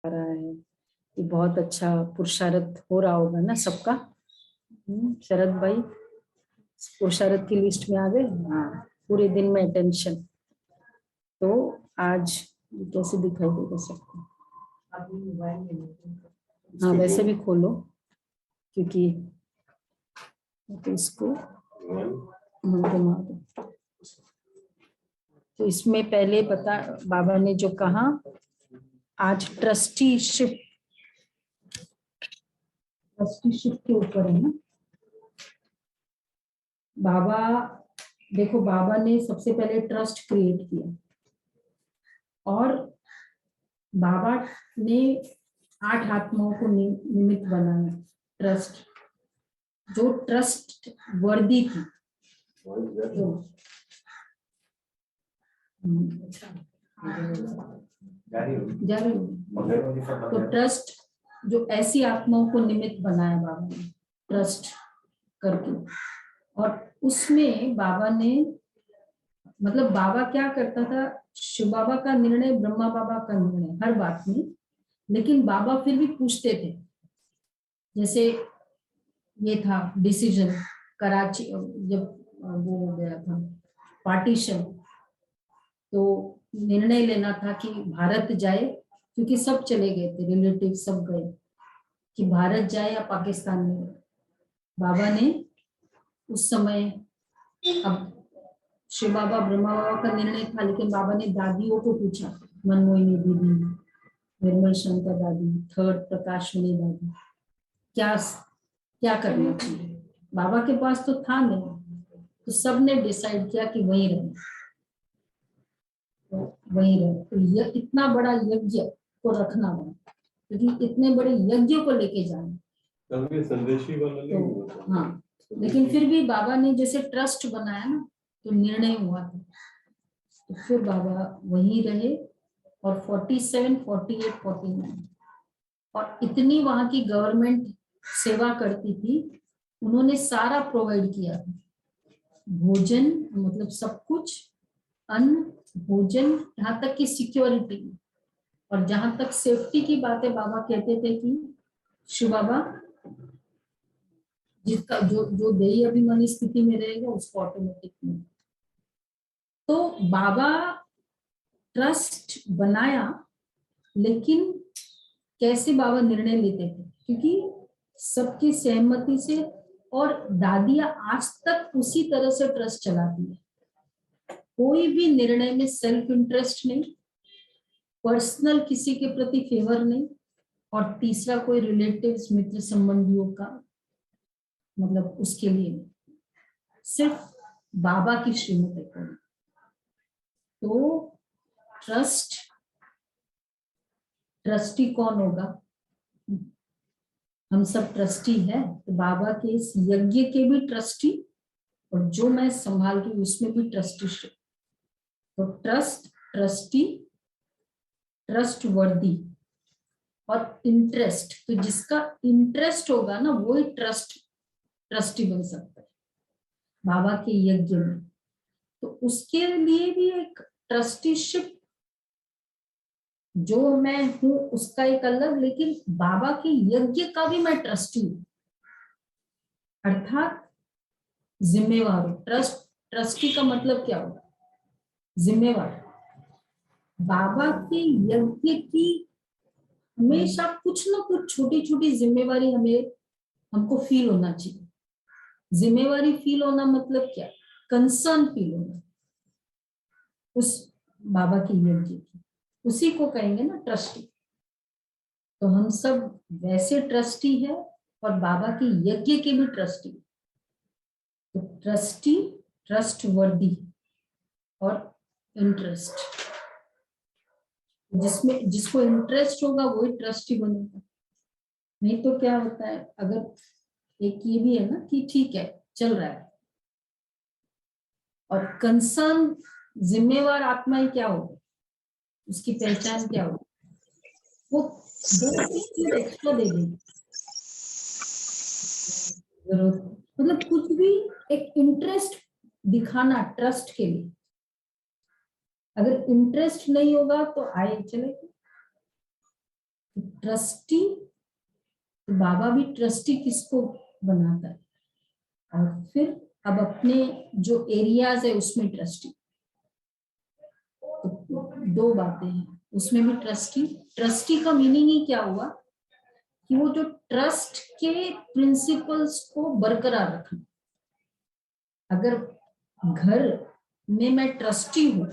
रहा है कि बहुत अच्छा पुरुषार्थ हो रहा होगा ना सबका। शरद भाई पुरुषार्थ की लिस्ट में आ गए। हाँ, पूरे दिन में अटेंशन। तो आज कैसे दिखाई देगा सबको? हाँ, वैसे भी खोलो क्योंकि तो इसको घुमा दो। तो इसमें पहले बता, बाबा ने जो कहा आज ट्रस्टीशिप के ऊपर है ना। बाबा देखो, बाबा ने सबसे पहले ट्रस्ट क्रिएट किया और बाबा ने 8 आत्माओं को निमित्त बनाया। ट्रस्ट जो ट्रस्ट वर्दी थी तो तो ट्रस्ट जो ऐसी आत्माओं को निमित्त बनाया बाबा ने ट्रस्ट करके। और उसमें बाबा ने मतलब बाबा क्या करता था, शिव बाबा का निर्णय, ब्रह्मा बाबा का निर्णय हर बात में, लेकिन बाबा फिर भी पूछते थे। जैसे ये था डिसीजन कराची, जब वो हो गया था पार्टीशन, तो निर्णय लेना था कि भारत जाए, क्योंकि सब चले गए थे, रिलेटिव सब गए, कि भारत जाए या पाकिस्तान में। बाबा ने उस समय, अब शिव बाबा ब्रह्मा बाबा का निर्णय था, लेकिन बाबा ने दादियों को पूछा, मनमोहिनी दीदी, निर्मल शंकर दादी, थर्ड प्रकाशमणि दादी, क्या क्या करना चाहिए। बाबा के पास तो था नहीं, तो सबने डिसाइड किया कि वहीं रहे, तो वहीं रहे। तो ये इतना बड़ा यज्ञ को रखना पड़ा, क्योंकि इतने बड़े यज्ञ को लेके जाना तो हाँ। लेकिन फिर भी बाबा ने जैसे ट्रस्ट बनाया ना, तो निर्णय हुआ था, तो फिर बाबा वहीं रहे। और 47, 48, 49 और इतनी वहां की गवर्नमेंट सेवा करती थी, उन्होंने सारा प्रोवाइड किया था। भोजन मतलब सब कुछ, अन्न, भोजन, यहाँ तक की सिक्योरिटी। और जहां तक सेफ्टी की बात है, बाबा कहते थे कि शिव बाबा जिसका जो जो देही अभिमानी स्थिति में रहेगा उसको ऑटोमेटिक में। तो बाबा ट्रस्ट बनाया, लेकिन कैसे बाबा निर्णय लेते थे, क्योंकि सबकी सहमति से। और दादियां आज तक उसी तरह से ट्रस्ट चलाती है। कोई भी निर्णय में सेल्फ इंटरेस्ट नहीं, पर्सनल किसी के प्रति फेवर नहीं, और तीसरा कोई रिलेटिव्स, मित्र संबंधियों का मतलब उसके लिए नहीं, सिर्फ बाबा की श्रीमत है। तो ट्रस्टी कौन होगा? हम सब ट्रस्टी है, तो बाबा के इस यज्ञ के भी ट्रस्टी, और जो मैं संभाल रही हूँ उसमें भी ट्रस्टीशिप। तो ट्रस्ट, ट्रस्टी, ट्रस्ट वर्दी और इंटरेस्ट। तो जिसका इंटरेस्ट होगा ना, वो ही ट्रस्टी बन सकता है बाबा के यज्ञ में। तो उसके लिए भी एक ट्रस्टीशिप, जो मैं हूं उसका एक अलग, लेकिन बाबा के यज्ञ का भी मैं ट्रस्टी हूं, अर्थात जिम्मेवार हूं। ट्रस्टी का मतलब क्या होगा? जिम्मेवार। बाबा के यज्ञ की हमेशा कुछ ना कुछ छोटी छोटी जिम्मेवारी हमको फील होना चाहिए। जिम्मेवारी फील होना मतलब क्या? कंसर्न फील होना उस बाबा के यज्ञ की, उसी को कहेंगे ना ट्रस्टी। तो हम सब वैसे ट्रस्टी है, और बाबा के यज्ञ के भी ट्रस्टी। तो ट्रस्टी, ट्रस्ट वर्दी और इंटरेस्ट। जिसको इंटरेस्ट होगा वही ट्रस्टी बनेगा। नहीं तो क्या होता है, अगर एक ये भी है ना कि ठीक है चल रहा है, और कंसर्न, जिम्मेवार आत्माएं क्या होगी, उसकी पहचान क्या होगी? वो 2 एक्स्ट्रा दे देगी जरूरत, मतलब कुछ भी एक इंटरेस्ट दिखाना ट्रस्ट के लिए। अगर इंटरेस्ट नहीं होगा तो आए चले, ट्रस्टी, तो बाबा भी ट्रस्टी किसको बनाता है, और फिर अब अपने जो एरियाज है उसमें ट्रस्टी, तो दो बातें हैं उसमें भी ट्रस्टी। ट्रस्टी का मीनिंग ही क्या हुआ कि वो जो ट्रस्ट के प्रिंसिपल्स को बरकरार रखना। अगर घर में मैं ट्रस्टी हूँ,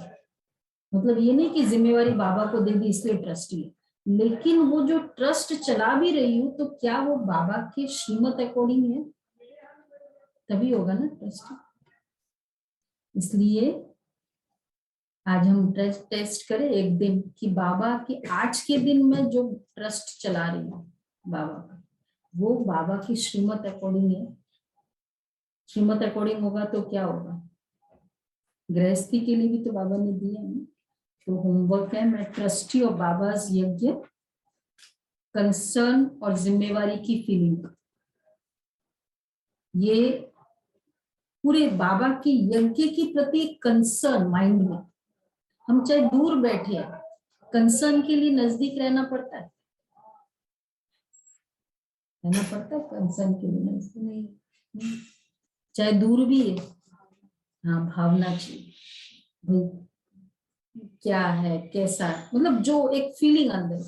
मतलब ये नहीं कि जिम्मेवारी बाबा को दे दी इसलिए ट्रस्टी है, लेकिन वो जो ट्रस्ट चला भी रही हूँ तो क्या वो बाबा के श्रीमत अकॉर्डिंग है, तभी होगा ना ट्रस्टी। इसलिए आज हम टेस्ट करें एक दिन कि बाबा के आज के दिन में जो ट्रस्ट चला रही हूँ बाबा का, वो बाबा की श्रीमत अकॉर्डिंग है। श्रीमत अकॉर्डिंग होगा तो क्या होगा, गृहस्थी के लिए भी तो बाबा ने दिया है। तो होमवर्क है, मैं ट्रस्टी और बाबा यज्ञ, कंसर्न और जिम्मेवारी की फीलिंग, ये पूरे बाबा के यज्ञ के प्रति कंसर्न माइंड में, हम चाहे दूर बैठे हैं कंसर्न के लिए नजदीक रहना पड़ता है, कंसर्न के लिए नजदीक नहीं, चाहे दूर भी है, हाँ भावना चाहिए भाई क्या है कैसा है, मतलब जो एक फीलिंग अंदर है।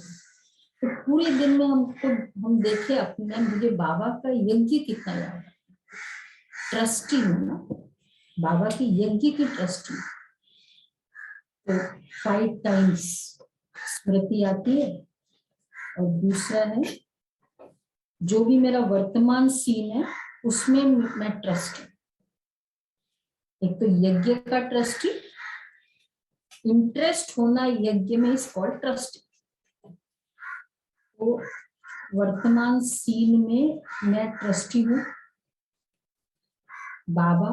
तो पूरे दिन में हम देखे अपने, मुझे बाबा का यज्ञ कितना याद है, ट्रस्टी हूँ ना बाबा की यज्ञ की ट्रस्टी। तो 5 टाइम्स स्मृति आती है, और दूसरा है जो भी मेरा वर्तमान सीन है उसमें मैं ट्रस्टी, एक तो यज्ञ का ट्रस्टी, इंटरेस्ट होना यज्ञ में इज कॉल्ड ट्रस्टी। तो वर्तमान सीन में मैं ट्रस्टी हूँ, बाबा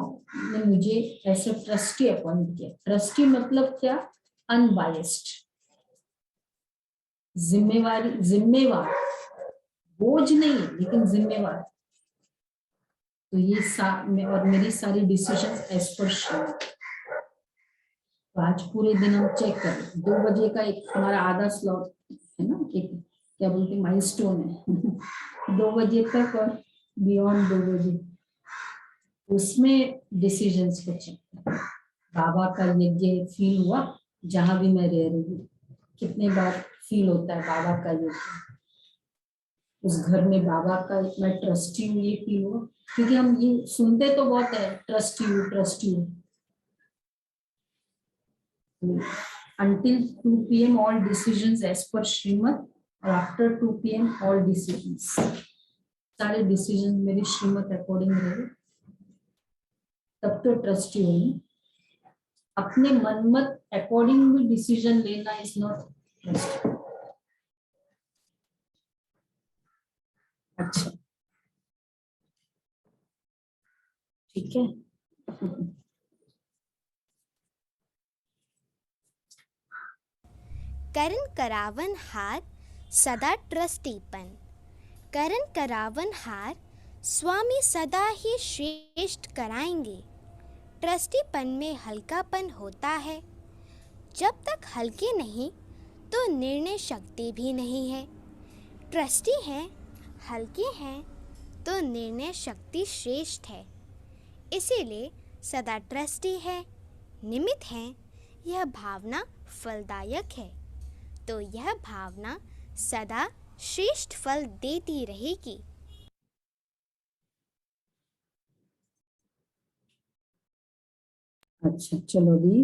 ने मुझे ऐसे ट्रस्टी अपॉइंट किया। ट्रस्टी मतलब क्या, अनबायस्ड, जिम्मेवारी, जिम्मेवार, बोझ नहीं है लेकिन जिम्मेवार। तो ये और मेरी सारी डिसीजन एज पर श्रीमत। तो आज पूरे दिन हम चेक करें, 2 बजे का एक हमारा आधा स्लॉट है ना, एक क्या बोलते माइलस्टोन है 2 बजे तक और बियॉन्ड 2 बजे, उसमें डिसीजंस को चेक करें। बाबा का यज्ञ फील हुआ जहां भी मैं रह रही हूँ, कितने बार फील होता है बाबा का यज्ञ, उस घर में बाबा का मैं ट्रस्टी हूँ ये फील हुआ, क्योंकि हम ये सुनते तो बहुत है ट्रस्टी हूँ ट्रस्टी हूँ। Until 2 PM all decisions as per श्रीमत, और आफ्टर 2 PM all decisions, सारे डिसीजन मेरी श्रीमत अकॉर्डिंग रहे, तब तो ट्रस्टी होगी। अपने मनमत अकॉर्डिंग भी डिसीजन लेना इज नॉट ट्रस्ट। अच्छा ठीक है करण करावन हार सदा ट्रस्टीपन, करण करावन हार स्वामी सदा ही श्रेष्ठ कराएंगे। ट्रस्टीपन में हल्कापन होता है, जब तक हल्के नहीं तो निर्णय शक्ति भी नहीं है। ट्रस्टी हैं, हल्के हैं तो निर्णय शक्ति श्रेष्ठ है, इसीलिए सदा ट्रस्टी है, निमित्त हैं, यह भावना फलदायक है। तो यह भावना सदा श्रेष्ठ फल देती रहेगी। अच्छा चलो अभी